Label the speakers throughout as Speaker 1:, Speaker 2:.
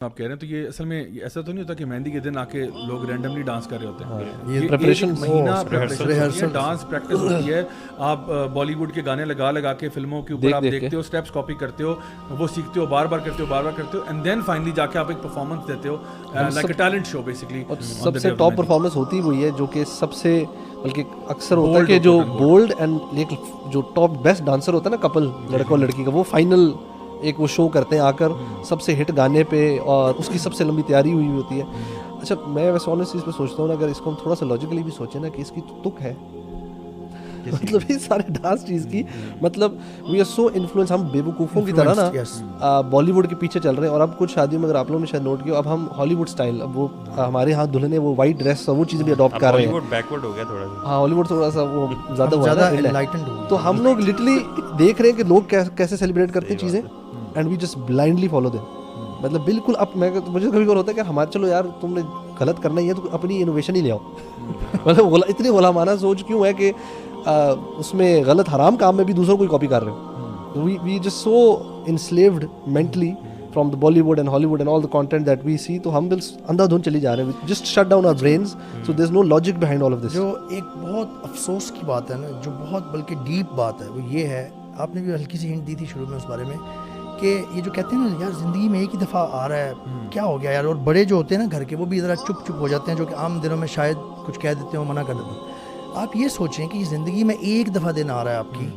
Speaker 1: آپ کہہ رہے ہیں تو یہ اصل میں ایسا تو نہیں ہوتا کہ مہندی کے دن آ کے لوگ رینڈملی ڈانس کر رہے ہوتے ہیں.
Speaker 2: یہ پریپریشن
Speaker 1: مہینہ پریپریشن ڈانس پریکٹس ہوتی ہے. آپ بالی ووڈ کے گانے لگا کے فلموں کے اوپر آپ دیکھتے ہو, اسٹیپس کاپی کرتے ہو, وہ سیکھتے ہو, بار بار کرتے ہو اینڈ دین فائنلی جا کے آپ ایک پرفارمنس دیتے ہو like a talent show basically.
Speaker 2: سب سے ٹاپ پرفارمنس ہوتی وہی ہے جو کہ سب سے بلکہ اکثر ہوتا ہے کہ جو بولڈ اینڈ جو ٹاپ بیسٹ ڈانسر ہوتا ہے نا کپل لڑکا اور لڑکی کا, وہ فائنل ایک وہ شو کرتے ہیں آ کر سب سے ہٹ گانے پہ, اور اس کی سب سے لمبی تیاری ہوئی ہوتی ہے. اچھا میں ویسے آنیسٹ چیز پہ سوچتا ہوں نا, اگر اس کو ہم تھوڑا سا لاجیکلی بھی سوچیں نا کہ اس کی تو تک ہے, مطلب یہ سارے ڈانس چیز کی, مطلب وی آر سو انفلوئنس, ہم بے وقوفوں کی طرح نا بالی ووڈ کے پیچھے چل رہے ہیں. اور اب کچھ شادیوں میں اگر آپ لوگوں نے شاید نوٹ کیا, اب ہم ہالی ووڈ اسٹائل, اب وہ ہمارے ہاں دلہن وہ وائٹ ڈریس اور وہ چیزیں بھی اڈاپٹ کر رہے ہیں.
Speaker 3: بیکورڈ ہو گیا تھوڑا سا,
Speaker 2: ہاں ہالی ووڈ تھوڑا سا وہ زیادہ, تو ہم لوگ لٹرلی دیکھ رہے ہیں کہ لوگ کیسے سیلیبریٹ کرتے ہیں چیزیں, and we just blindly follow them. مطلب بالکل. اب میں مجھے کبھی کبھی ہوتا ہے کہ ہمارے چلو یار تم نے غلط کرنا ہی ہے تو اپنی انوویشن ہی لے آؤ. مطلب اتنی غلامانہ سوچ کیوں ہے کہ اس میں غلط حرام کام میں بھی دوسروں کو کاپی کر رہے ہو. We just so enslaved mentally from the Bollywood and Hollywood and all the content that we see, تو ہم اندھا دھند چلی جا رہے ہیں. Just shut down our brains, so there is no logic behind all of this.
Speaker 4: جو ایک بہت افسوس کی بات ہے نا, جو بہت بلکہ ڈیپ بات ہے, وہ یہ ہے, آپ نے بھی ہلکی سی ہنٹ دی تھی شروع میں اس بارے میں, کہ یہ جو کہتے ہیں نا یار زندگی میں ایک ہی دفعہ آ رہا ہے, کیا ہو گیا یار. اور بڑے جو ہوتے ہیں نا گھر کے, وہ بھی ذرا چپ ہو جاتے ہیں, جو کہ عام دنوں میں شاید کچھ کہہ دیتے ہیں, منع کر دیتے ہیں. آپ یہ سوچیں کہ زندگی میں ایک دفعہ دن آ رہا ہے آپ کی,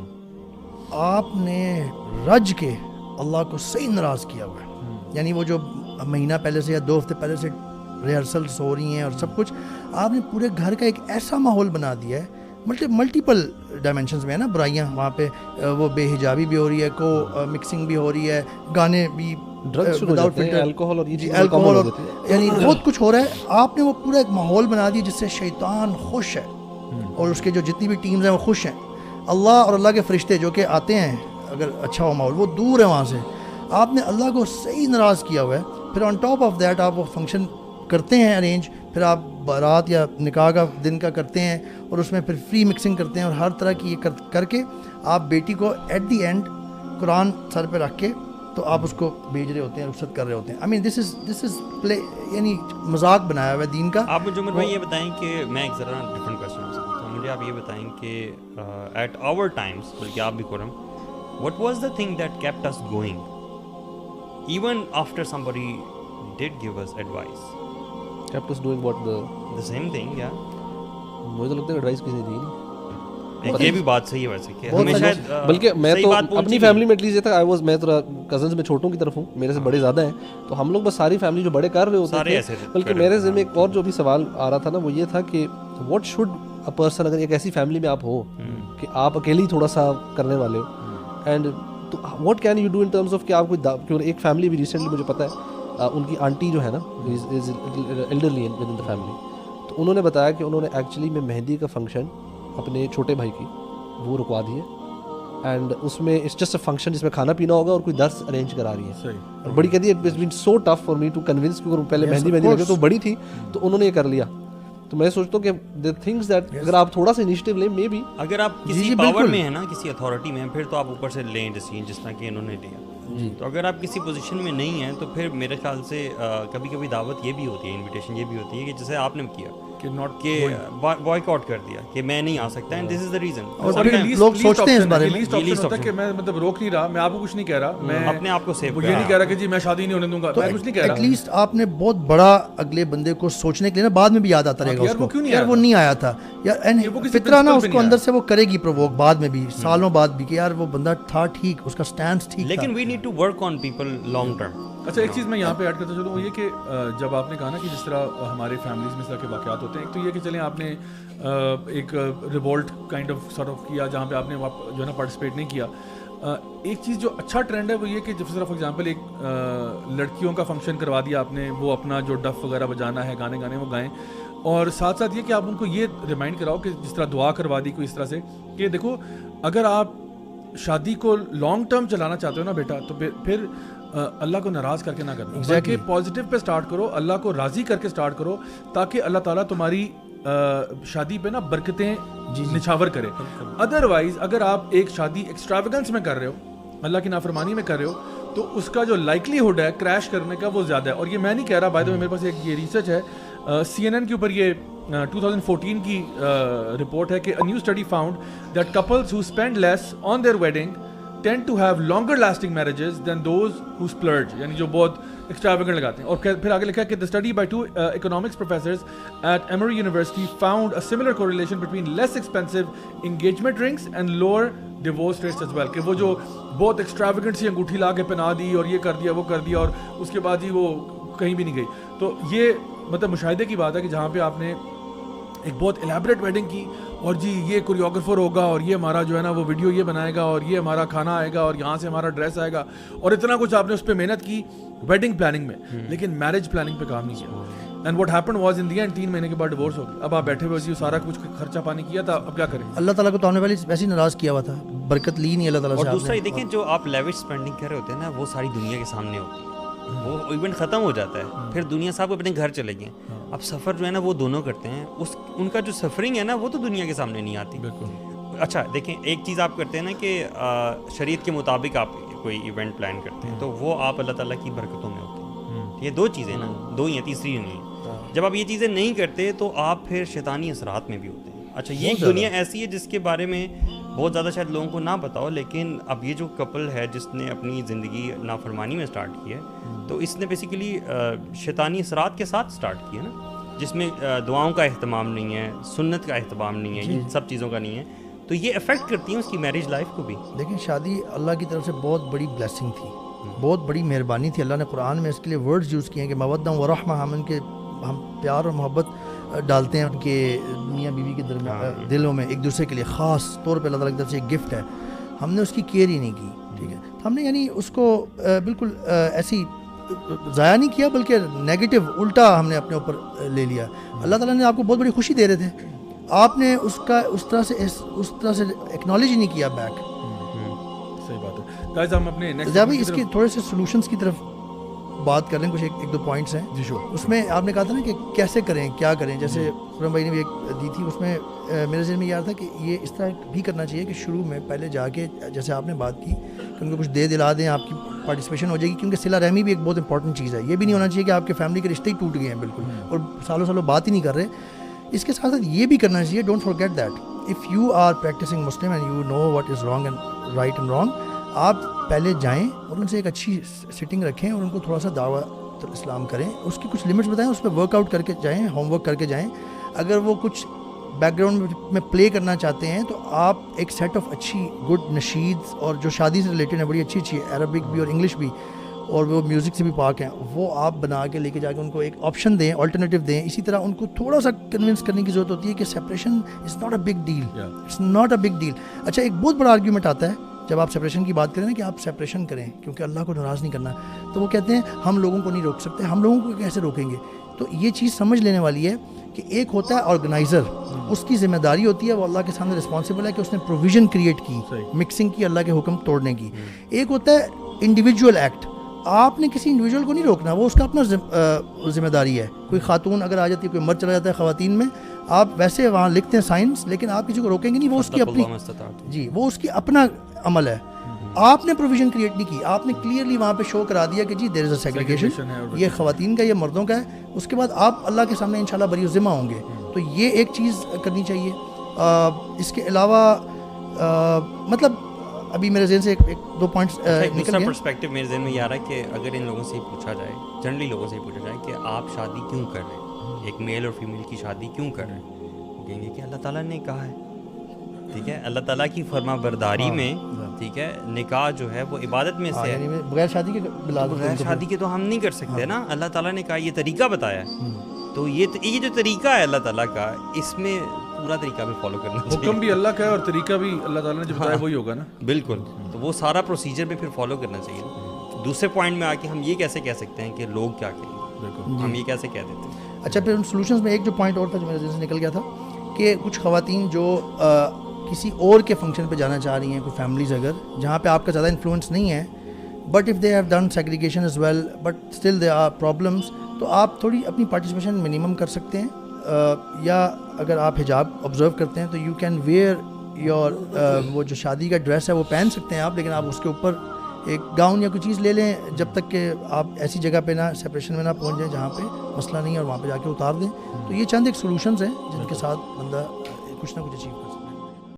Speaker 4: آپ نے رج کے اللہ کو صحیح ناراض کیا ہوا ہے. یعنی وہ جو مہینہ پہلے سے یا 2 ہفتے پہلے سے ریہرسلس ہو رہی ہیں اور سب کچھ, آپ نے پورے گھر کا ایک ایسا ماحول بنا دیا ہے, ملٹیپل ڈائمینشنز میں ہے نا, برائیاں وہاں پہ, وہ بے حجابی بھی ہو رہی ہے, کو مکسنگ بھی ہو رہی ہے, گانے بھی,
Speaker 2: ڈرگس وداؤٹ فلٹر, الکوہول
Speaker 4: اور یعنی بہت کچھ ہو رہا ہے. آپ نے وہ پورا ایک ماحول بنا دیا جس سے شیطان خوش ہے, اور اس کے جو جتنی بھی ٹیمز ہیں وہ خوش ہیں. اللہ اور اللہ کے فرشتے جو کہ آتے ہیں اگر اچھا ہو ماحول, وہ دور ہے وہاں سے. آپ نے اللہ کو صحیح ناراض کیا ہوا ہے. پھر آن ٹاپ آف دیٹ آپ وہ فنکشن کرتے ہیں ارینج, پھر آپ بارات یا نکاح کا دن کا کرتے ہیں, اور اس میں پھر فری مکسنگ کرتے ہیں, اور ہر طرح کی یہ کر کے آپ بیٹی کو ایٹ دی اینڈ قرآن سر پہ رکھ کے تو آپ اس کو بھیج رہے ہوتے ہیں, رخصت کر رہے ہوتے ہیں. آئی مین دس از پلے, یعنی مذاق بنایا ہوا ہے دین کا.
Speaker 3: آپ مجھے عمر بھائی یہ بتائیں کہ میں ایک ذرا ڈفرینٹ کویسچن پوچھ سکتا ہوں. مجھے آپ یہ بتائیں کہ ایٹ آور ٹائمس, بلکہ آپ بھی کرم, what was the thing that kept us going even after somebody did give us advice?
Speaker 2: kept us doing what?
Speaker 3: the same thing, yeah.
Speaker 2: مجھے تو لگتا ہے ایڈوائس کسی نے دی نہیں.
Speaker 3: یہ بھی بات صحیح ہے ویسے کہ ہمیشہ,
Speaker 2: بلکہ میں تو اپنی فیملی میں ایٹ لیسٹ یہ تھا, میں تھوڑا کزنز میں چھوٹوں کی طرف ہوں, میرے سے بڑے زیادہ ہیں, تو ہم لوگ بس ساری فیملی جو بڑے کر رہے ہوتے تھے. بلکہ میرے ذہن میں ایک اور جو بھی سوال آ رہا تھا نا, وہ یہ تھا کہ واٹ شوڈ اے پرسن, اگر ایک ایسی فیملی میں آپ ہو کہ آپ اکیلے ہی تھوڑا سا کرنے والے ہو, and what can you do in terms of کہ آپ کوئی ایک فیملی بھی ریسنٹلی مجھے پتہ ہے ان کی آنٹی جو ہے نا is elderly with in the family, تو انہوں نے بتایا کہ انہوں نے ایکچولی میں مہندی کا فنکشن اپنے چھوٹے بھائی کی وہ رکوا دی ہے, اینڈ اس میں اٹس جسٹ اے فنکشن جس میں کھانا پینا ہوگا اور کوئی درس ارینج کرا رہی ہے. اور بڑی کہتی ہے it's been so tough for me to convince, کیونکہ پہلے مہندی لگے تو بڑی تھی, تو انہوں نے یہ کر لیا. تو میں سوچتا ہوں کہ the things that اگر آپ تھوڑا سا انیشیٹو لیں, مے بی
Speaker 3: اگر آپ کسی پاور میں ہیں نا, کسی اتھارٹی میں ہیں, پھر تو آپ اوپر سے لیں ڈیسیژن جس طرح کہ انہوں نے لیا. تو اگر آپ کسی پوزیشن میں نہیں ہیں تو پھر میرے خیال سے کبھی کبھی دعوت یہ بھی ہوتی ہے, انویٹیشن یہ بھی ہوتی ہے کہ جیسے آپ نے کیا کہ بوائک آؤٹ کر دیا کہ میں نہیں آ سکتا, and this is the reason.
Speaker 4: اور لوگ سوچتے ہیں اس بارے میں
Speaker 1: کہ میں مطلب روک نہیں رہا, میں آپ کو کچھ نہیں کہہ رہا, میں
Speaker 3: اپنے آپ کو سیو
Speaker 1: یہ نہیں کہہ رہا کہ جی میں شادی نہیں ہونے دوں گا, میں کچھ نہیں کہہ رہا.
Speaker 4: ایٹ لیسٹ آپ نے بہت بڑا اگلے بندے کو سوچنے کے لیے نا بعد میں بھی یاد آتا رہے گا اس کو, یار وہ نہیں آیا تھا یار, فطرہ نا اس کو اندر سے وہ کرے گی پرووک بعد میں بھی, سالوں بعد بھی, کہ یار وہ بندہ تھا ٹھیک, اس کا سٹینس ٹھیک,
Speaker 3: لیکن we need to work on people long term.
Speaker 1: اچھا ایک چیز میں یہاں پہ ایڈ کرتا چلوں, وہ یہ کہ جب آپ نے کہا نا کہ جس طرح ہمارے فیملیز میں اس طرح کے واقعات ہوتے ہیں, ایک تو یہ کہ چلیں آپ نے ایک revolt kind of sort of کیا جہاں پہ آپ نے جو ہے نا پارٹیسپیٹ نہیں کیا. ایک چیز جو اچھا ٹرینڈ ہے وہ یہ کہ جب صرف فار ایگزامپل ایک لڑکیوں کا فنکشن کروا دیا آپ نے, وہ اپنا جو ڈف وغیرہ بجانا ہے, گانے گانے وہ گائیں, اور ساتھ ساتھ یہ کہ آپ ان کو یہ ریمائنڈ کراؤ کہ جس طرح دعا کروا دی کوئی اس طرح سے کہ دیکھو اگر آپ شادی کو لانگ ٹرم چلانا چاہتے ہو نا بیٹا, تو پھر اللہ کو ناراض کر کے نہ کرنا, بلکہ پازیٹیو پہ اسٹارٹ کرو, اللہ کو راضی کر کے اسٹارٹ کرو, تاکہ اللہ تعالیٰ تمہاری شادی پہ نا برکتیں نچھاور کرے. ادروائز اگر آپ ایک شادی ایکسٹراویگنس میں کر رہے ہو, اللہ کی نافرمانی میں کر رہے ہو, تو اس کا جو لائکلیہڈ ہے کریش کرنے کا وہ زیادہ ہے. اور یہ میں نہیں کہہ رہا, بائی دا وے میرے پاس ایک یہ ریسرچ ہے CNN کے اوپر, یہ 2014 کی رپورٹ ہے کہ a new study found that couples who spend less on their wedding tend to have longer lasting marriages than those who splurge, یعنی جو بہت extravagant لگاتے ہیں. اور پھر آگے لکھا ہے کہ the study by 2 economics professors at Emory University found a similar correlation between less expensive engagement rings and lower divorce rates as well, کہ وہ جو بہت ایکسٹراویگنٹ سی انگوٹھی لا کے پہنا دی اور یہ کر دیا وہ کر دیا اور اس کے بعد ہی وہ کہیں بھی نہیں گئی. تو یہ مطلب مشاہدے کی بات ہے کہ جہاں پہ آپ نے ایک بہت الیبریٹ ویڈنگ کی اور جی یہ کوریوگرافر ہوگا اور یہ ہمارا جو ہے نا وہ ویڈیو یہ بنائے گا اور یہ ہمارا کھانا آئے گا اور یہاں سے ہمارا ڈریس آئے گا اور اتنا کچھ آپ نے اس پہ محنت کی ویڈنگ پلاننگ میں, لیکن میرج پلاننگ پہ کام نہیں کیا. And what happen was in the end 3 مہینے کے بعد ڈیورس ہو گئی. اب آپ بیٹھے ہوئے اسی سارا کچھ خرچہ پانی کیا تھا, اب کیا کریں.
Speaker 4: اللہ تعالیٰ کو تو آنے والی ویسے ہی ناراض کیا ہوا تھا, برکت لی نہیں اللہ تعالیٰ سے.
Speaker 3: اور دوسرا یہ دیکھیں جو آپ لیوش اسپینڈنگ کر رہے ہوتے ہیں نا وہ ساری دنیا کے سامنے ہوتی ہے, وہ ایونٹ ختم ہو جاتا ہے, پھر دنیا صاحب اپنے گھر چلے گئے. اب سفر جو ہے نا وہ دونوں کرتے ہیں, ان کا جو سفرنگ ہے نا وہ تو دنیا کے سامنے نہیں آتی.
Speaker 1: بالکل.
Speaker 3: اچھا دیکھیں ایک چیز آپ کرتے ہیں نا کہ شریعت کے مطابق آپ کوئی ایونٹ پلان کرتے ہیں تو وہ آپ اللہ تعالیٰ کی برکتوں میں ہوتے ہیں. یہ 2 چیزیں نا, 2 ہی ہیں, تیسری نہیں. جب آپ یہ چیزیں نہیں کرتے تو آپ پھر شیطانی اثرات میں بھی ہوتے ہیں. اچھا یہ ایک دنیا ایسی ہے جس کے بارے میں بہت زیادہ شاید لوگوں کو نہ پتا ہو, لیکن اب یہ جو کپل ہے جس نے اپنی زندگی نافرمانی میں سٹارٹ کی ہے تو اس نے بیسیکلی شیطانی اثرات کے ساتھ سٹارٹ کی ہے نا, جس میں دعاؤں کا اہتمام نہیں ہے, سنت کا اہتمام نہیں ہے, یہ سب چیزوں کا نہیں ہے. تو یہ افیکٹ کرتی ہیں اس کی میرج لائف کو بھی.
Speaker 4: دیکھیں شادی اللہ کی طرف سے بہت بڑی بلیسنگ تھی, بہت بڑی مہربانی تھی. اللہ نے قرآن میں اس کے لیے ورڈز یوز کیے ہیں کہ مودہ و رحمہ, ہم پیار اور محبت ڈالتے ہیں ان کے میاں بیوی کے درمیان دلوں میں ایک دوسرے کے لیے, خاص طور پہ اللہ تعالیٰ کی طرف سے ایک گفٹ ہے. ہم نے اس کی کیئر ہی نہیں کی, ٹھیک ہے. ہم نے یعنی اس کو بالکل ایسی ضائع نہیں کیا بلکہ نیگیٹو الٹا ہم نے اپنے اوپر لے لیا. اللہ تعالیٰ نے آپ کو بہت بڑی خوشی دے رہے تھے, آپ نے اس کا اس طرح سے ایکنالج ہی نہیں کیا بیک.
Speaker 1: صحیح بات ہے. گائز ہم اپنے
Speaker 4: اس کے تھوڑے سے سولوشنس کی طرف بات کر لیں. کچھ ایک 2 پوائنٹس ہیں
Speaker 1: جی شو.
Speaker 4: اس میں آپ نے کہا تھا نا کہ کیسے کریں کیا کریں, جیسے فرم بھائی نے بھی ایک دی تھی, اس میں میرے ذہن میں یہ آ رہا تھا کہ یہ اس طرح بھی کرنا چاہیے کہ شروع میں پہلے جا کے جیسے آپ نے بات کی کہ ان کو کچھ دے دلا دیں, آپ کی پارٹیسپیشن ہو جائے گی, کیونکہ صلہ رحمی بھی ایک بہت امپورٹنٹ چیز ہے. یہ بھی نہیں ہونا چاہیے کہ آپ کے فیملی کے رشتے ہی ٹوٹ گئے ہیں بالکل اور سالوں بات ہی نہیں کر رہے. اس کے ساتھ ساتھ یہ بھی کرنا چاہیے, don't forget that if you are practicing Muslim and you know what is wrong and right and wrong, آپ پہلے جائیں اور ان سے ایک اچھی سٹنگ رکھیں اور ان کو تھوڑا سا دعوت اسلام کریں, اس کی کچھ لمٹس بتائیں, اس پہ ورک آؤٹ کر کے جائیں, ہوم ورک کر کے جائیں. اگر وہ کچھ بیک گراؤنڈ میں پلے کرنا چاہتے ہیں تو آپ ایک سیٹ آف اچھی گڈ نشید اور جو شادی سے ریلیٹڈ ہیں بڑی اچھی عربک بھی اور انگلش بھی اور وہ میوزک سے بھی پاک ہیں, وہ آپ بنا کے لے کے جا کے ان کو ایک آپشن دیں, آلٹرنیٹیو دیں. اسی طرح ان کو تھوڑا سا کنونس کرنے کی ضرورت ہوتی ہے کہ separation is not a big deal, it's not a big deal. اچھا ایک بہت بڑا آرگیومنٹ آتا ہے جب آپ سیپریشن کی بات کریں نا کہ آپ سیپریشن کریں کیونکہ اللہ کو ناراض نہیں کرنا, تو وہ کہتے ہیں ہم لوگوں کو نہیں روک سکتے. ہم لوگوں کو کیسے روکیں گے؟ تو یہ چیز سمجھ لینے والی ہے کہ ایک ہوتا ہے آرگنائزر, اس کی ذمہ داری ہوتی ہے, وہ اللہ کے سامنے رسپانسبل ہے کہ اس نے پروویژن کریٹ کی, مکسنگ کی, اللہ کے حکم توڑنے کی. ایک ہوتا ہے انڈیویجول ایکٹ, آپ نے کسی انڈیویجول کو نہیں روکنا, وہ اس کا اپنا ذمہ داری ہے. کوئی خاتون اگر آ جاتی ہے, کوئی مرد چلا جاتا ہے خواتین میں, آپ ویسے وہاں لکھتے ہیں سائنس, لیکن آپ کسی کو روکیں گے نہیں, وہ اس کی اپنی جی وہ اس کی اپنا عمل ہے. آپ نے پروویژن کریٹ نہیں کی, آپ نے کلیئرلی وہاں پہ شو کرا دیا کہ جی دیر از اے سیگریگیشن, یہ خواتین کا, یہ مردوں کا ہے. اس کے بعد آپ اللہ کے سامنے انشاءاللہ بری ذمہ ہوں گے. تو یہ ایک چیز کرنی چاہیے. اس کے علاوہ مطلب ابھی میرے ذہن سے ایک 2 پوائنٹس
Speaker 3: دوسرا پرسپیکٹیو میرے ذہن میں یہ آ رہا ہے کہ اگر ان لوگوں سے پوچھا جائے, جنرلی لوگوں سے پوچھا جائے کہ آپ شادی کیوں کر رہے ہیں, ایک میل اور فیمیل کی شادی کیوں کر رہے ہیں, وہ کہیں گے کہ اللہ تعالیٰ نے کہا ہے. ٹھیک ہے, اللہ تعالیٰ کی فرما برداری میں, ٹھیک ہے, نکاح جو ہے وہ عبادت میں سے ہے,
Speaker 4: بغیر شادی کے
Speaker 3: بغیر شادی کے تو ہم نہیں کر سکتے نا. اللہ تعالیٰ نے کہا, یہ طریقہ بتایا ہے, تو یہ جو طریقہ ہے اللہ تعالیٰ کا, اس میں پورا طریقہ بھی فالو کرنا چاہیے.
Speaker 1: حکم بھی اللہ کا ہے اور طریقہ بھی اللہ تعالیٰ نے جو بتایا وہی ہوگا نا.
Speaker 3: بالکل, تو وہ سارا پروسیجر بھی پھر فالو کرنا چاہیے. دوسرے پوائنٹ میں آ کے ہم یہ کیسے کہہ سکتے ہیں کہ لوگ کیا کہیں گے, ہم یہ کیسے کہہ دیتے ہیں.
Speaker 4: اچھا پھر ان سولوشنز میں ایک جو پوائنٹ اور تھا جو میرے ذہن سے نکل گیا تھا کہ کچھ خواتین جو کسی اور کے فنکشن پہ جانا چاہ رہی ہیں, کوئی فیملیز اگر جہاں پہ آپ کا زیادہ انفلوئنس نہیں ہے, but if they have done segregation as well but still they are problems, تو آپ تھوڑی اپنی پارٹیسپیشن منیمم کر سکتے ہیں. یا اگر آپ حجاب آبزرو کرتے ہیں تو یو کین ویئر یور وہ جو شادی کا ڈریس ہے وہ پہن سکتے ہیں آپ, لیکن آپ اس کے اوپر ایک گاؤن یا کوئی چیز لے لیں جب تک کہ آپ ایسی جگہ پہ نہ سپریشن میں نہ پہنچ جائیں جہاں پہ مسئلہ نہیں ہے اور وہاں پہ جا کے اتار دیں. تو یہ چند ایک سولوشنز ہیں جن کے ساتھ بندہ کچھ نہ کچھ اچیو کر سکتا ہے.